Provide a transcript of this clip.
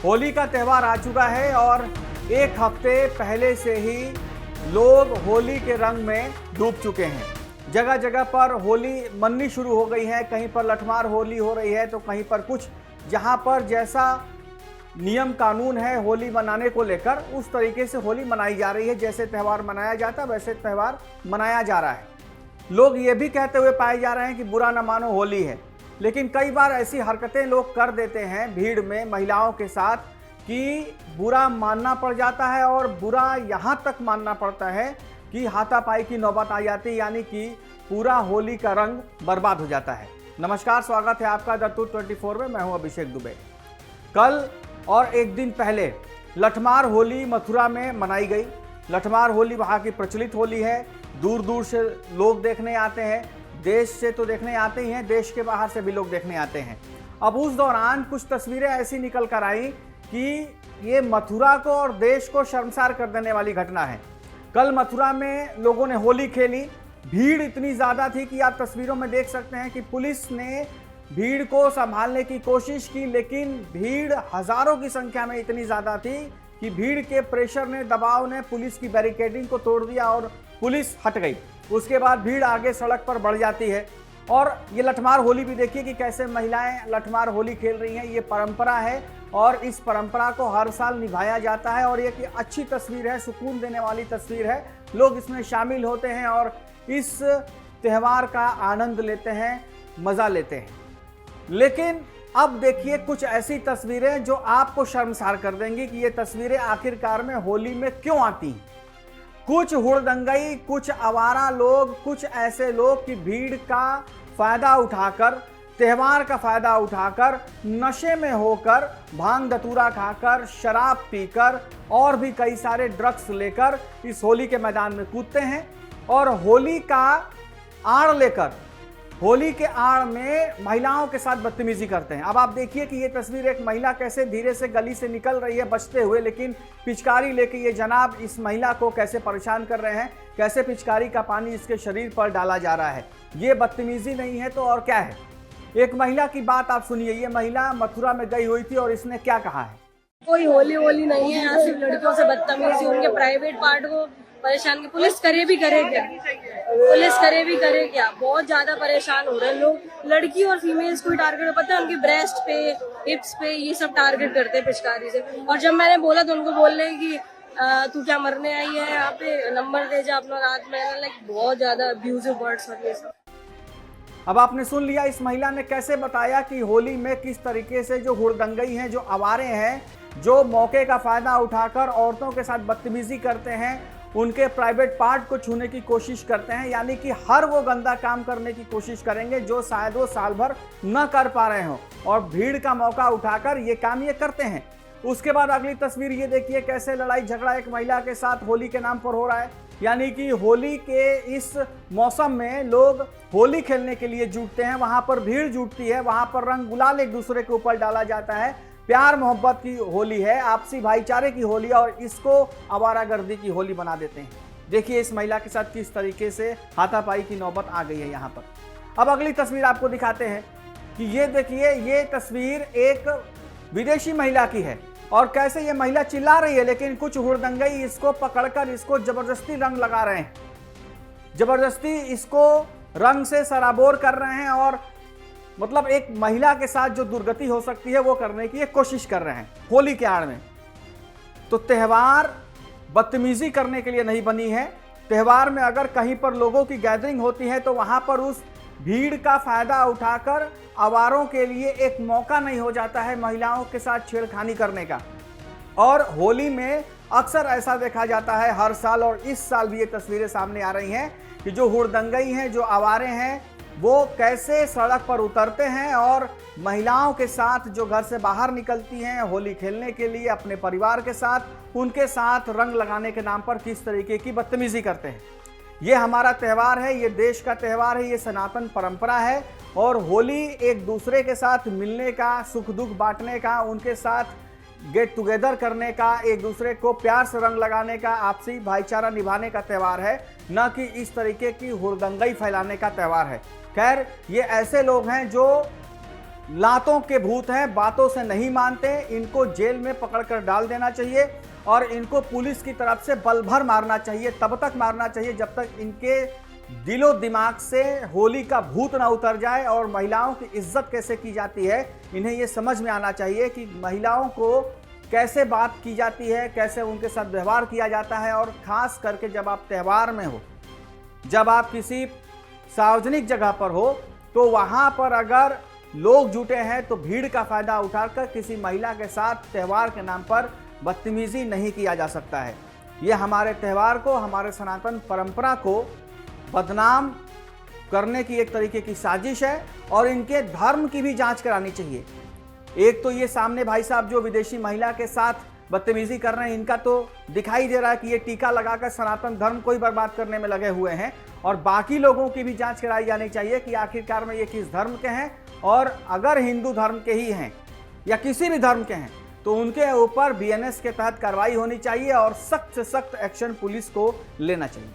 होली का त्यौहार आ चुका है और एक हफ्ते पहले से ही लोग होली के रंग में डूब चुके हैं। जगह जगह पर होली मननी शुरू हो गई है, कहीं पर लठमार होली हो रही है तो कहीं पर कुछ, जहां पर जैसा नियम कानून है होली मनाने को लेकर उस तरीके से होली मनाई जा रही है। जैसे त्यौहार मनाया जाता वैसे त्यौहार मनाया जा रहा है। लोग ये भी कहते हुए पाए जा रहे हैं कि बुरा न मानो होली है, लेकिन कई बार ऐसी हरकतें लोग कर देते हैं भीड़ में महिलाओं के साथ कि बुरा मानना पड़ जाता है और बुरा यहाँ तक मानना पड़ता है कि हाथापाई की नौबत आ जाती है, यानी कि पूरा होली का रंग बर्बाद हो जाता है। नमस्कार, स्वागत है आपका द टूर 24 में। मैं हूं अभिषेक दुबे। कल और एक दिन पहले लठमार होली मथुरा में मनाई गई। लठमार होली वहाँ की प्रचलित होली है, दूर दूर से लोग देखने आते हैं, देश से तो देखने आते ही हैं, देश के बाहर से भी लोग देखने आते हैं। अब उस दौरान कुछ तस्वीरें ऐसी निकल कर आई कि ये मथुरा को और देश को शर्मसार कर देने वाली घटना है। कल मथुरा में लोगों ने होली खेली, भीड़ इतनी ज़्यादा थी कि आप तस्वीरों में देख सकते हैं कि पुलिस ने भीड़ को संभालने की कोशिश की, लेकिन भीड़ हज़ारों की संख्या में इतनी ज़्यादा थी कि भीड़ के प्रेशर ने, दबाव ने पुलिस की बैरिकेडिंग को तोड़ दिया और पुलिस हट गई। उसके बाद भीड़ आगे सड़क पर बढ़ जाती है। और ये लठमार होली भी देखिए कि कैसे महिलाएं लठमार होली खेल रही हैं। ये परंपरा है और इस परंपरा को हर साल निभाया जाता है और ये अच्छी तस्वीर है, सुकून देने वाली तस्वीर है। लोग इसमें शामिल होते हैं और इस त्यौहार का आनंद लेते हैं, मज़ा लेते हैं। लेकिन अब देखिए कुछ ऐसी तस्वीरें जो आपको शर्मसार कर देंगी कि ये तस्वीरें आखिरकार में होली में क्यों आती हैं। कुछ हुड़दंगई, कुछ आवारा लोग, कुछ ऐसे लोग कि भीड़ का फायदा उठाकर, त्यौहार का फायदा उठाकर, नशे में होकर, भांग धतूरा खाकर, शराब पीकर और भी कई सारे ड्रग्स लेकर इस होली के मैदान में कूदते हैं और होली का आड़ लेकर, होली के आड़ में महिलाओं के साथ बदतमीजी करते हैं। अब आप देखिए कि ये तस्वीर एक महिला कैसे धीरे से गली से निकल रही है बचते हुए, लेकिन पिचकारी लेके ये जनाब इस महिला को कैसे परेशान कर रहे हैं, कैसे पिचकारी का पानी इसके शरीर पर डाला जा रहा है। ये बदतमीजी नहीं है तो और क्या है। एक महिला की बात आप सुनिए। ये महिला मथुरा में गई हुई थी और इसने क्या कहा है। कोई होली नहीं है, यहाँ सिर्फ लड़कियों से बदतमीजी, उनके प्राइवेट पार्ट को परेशान। पुलिस करे भी करे क्या, पुलिस करे भी करे क्या, बहुत ज्यादा परेशान हो रहे हैं लोग। लड़की और फीमेल्स को ही टारगेट, पता है उनके ब्रेस्ट पे, हिप्स पे, ये सब टारगेट करते हैं पिचकारी से। और जब मैंने बोला तो उनको बोल रहे हैं कि तू क्या मरने आई है यहाँ पे, नंबर दे जा अपना। रात में लाइक बहुत ज्यादा अब्यूजिव वर्ड्स और ये सब। अब आपने सुन लिया इस महिला ने कैसे बताया कि होली में किस तरीके से जो हुड़दंगई हैं, जो आवारे हैं, जो मौके का फायदा उठाकर औरतों के साथ बदतमीजी करते हैं, उनके प्राइवेट पार्ट को छूने की कोशिश करते हैं, यानी कि हर वो गंदा काम करने की कोशिश करेंगे जो शायद वो साल भर न कर पा रहे हो, और भीड़ का मौका उठाकर ये काम ये करते हैं। उसके बाद अगली तस्वीर ये देखिए कैसे लड़ाई झगड़ा एक महिला के साथ होली के नाम पर हो रहा है। यानी कि होली के इस मौसम में लोग होली खेलने के लिए जुटते हैं, वहाँ पर भीड़ जुटती है, वहाँ पर रंग गुलाल एक दूसरे के ऊपर डाला जाता है। प्यार मोहब्बत की होली है, आपसी भाईचारे की होली, और इसको आवारागर्दी की होली बना देते हैं। देखिए इस महिला के साथ किस तरीके से हाथापाई की नौबत आ गई है यहाँ पर। अब अगली तस्वीर आपको दिखाते हैं कि ये देखिए, ये तस्वीर एक विदेशी महिला की है और कैसे ये महिला चिल्ला रही है, लेकिन कुछ हुड़दंगई इसको पकड़कर इसको जबरदस्ती रंग लगा रहे हैं, जबरदस्ती इसको रंग से सराबोर कर रहे हैं और मतलब एक महिला के साथ जो दुर्गति हो सकती है वो करने की कोशिश कर रहे हैं होली के आड़ में। तो त्यौहार बदतमीजी करने के लिए नहीं बनी है। त्यौहार में अगर कहीं पर लोगों की गैदरिंग होती है तो वहां पर उस भीड़ का फायदा उठाकर आवारों के लिए एक मौका नहीं हो जाता है महिलाओं के साथ छेड़खानी करने का। और होली में अक्सर ऐसा देखा जाता है हर साल, और इस साल भी ये तस्वीरें सामने आ रही हैं कि जो हुड़दंगई हैं, जो आवारे हैं, वो कैसे सड़क पर उतरते हैं और महिलाओं के साथ जो घर से बाहर निकलती हैं होली खेलने के लिए अपने परिवार के साथ, उनके साथ रंग लगाने के नाम पर किस तरीके की बदतमीजी करते हैं। ये हमारा त्यौहार है, ये देश का त्यौहार है, ये सनातन परंपरा है और होली एक दूसरे के साथ मिलने का, सुख दुख बांटने का, उनके साथ गेट टुगेदर करने का, एक दूसरे को प्यार से रंग लगाने का, आपसी भाईचारा निभाने का त्यौहार है, न कि इस तरीके की हुड़दंगई फैलाने का त्यौहार है। खैर ये ऐसे लोग हैं जो लातों के भूत हैं, बातों से नहीं मानते, इनको जेल में पकड़कर डाल देना चाहिए और इनको पुलिस की तरफ से बल भर मारना चाहिए, तब तक मारना चाहिए जब तक इनके दिलो दिमाग से होली का भूत ना उतर जाए। और महिलाओं की इज्जत कैसे की जाती है, इन्हें ये समझ में आना चाहिए कि महिलाओं को कैसे बात की जाती है, कैसे उनके साथ व्यवहार किया जाता है। और खास करके जब आप त्यौहार में हो, जब आप किसी सार्वजनिक जगह पर हो, तो वहां पर अगर लोग जुटे हैं तो भीड़ का फायदा उठाकर किसी महिला के साथ त्यौहार के नाम पर बदतमीजी नहीं किया जा सकता है। ये हमारे त्यौहार को, हमारे सनातन परंपरा को बदनाम करने की एक तरीके की साजिश है और इनके धर्म की भी जांच करानी चाहिए। एक तो ये सामने भाई साहब जो विदेशी महिला के साथ बदतमीजी कर रहे हैं, इनका तो दिखाई दे रहा है कि ये टीका लगाकर सनातन धर्म को ही बर्बाद करने में लगे हुए हैं। और बाकी लोगों की भी जांच कराई जानी चाहिए कि आखिरकार में ये किस धर्म के हैं, और अगर हिंदू धर्म के ही हैं या किसी भी धर्म के हैं तो उनके ऊपर BNS के तहत कार्रवाई होनी चाहिए और सख्त से सख्त एक्शन पुलिस को लेना चाहिए।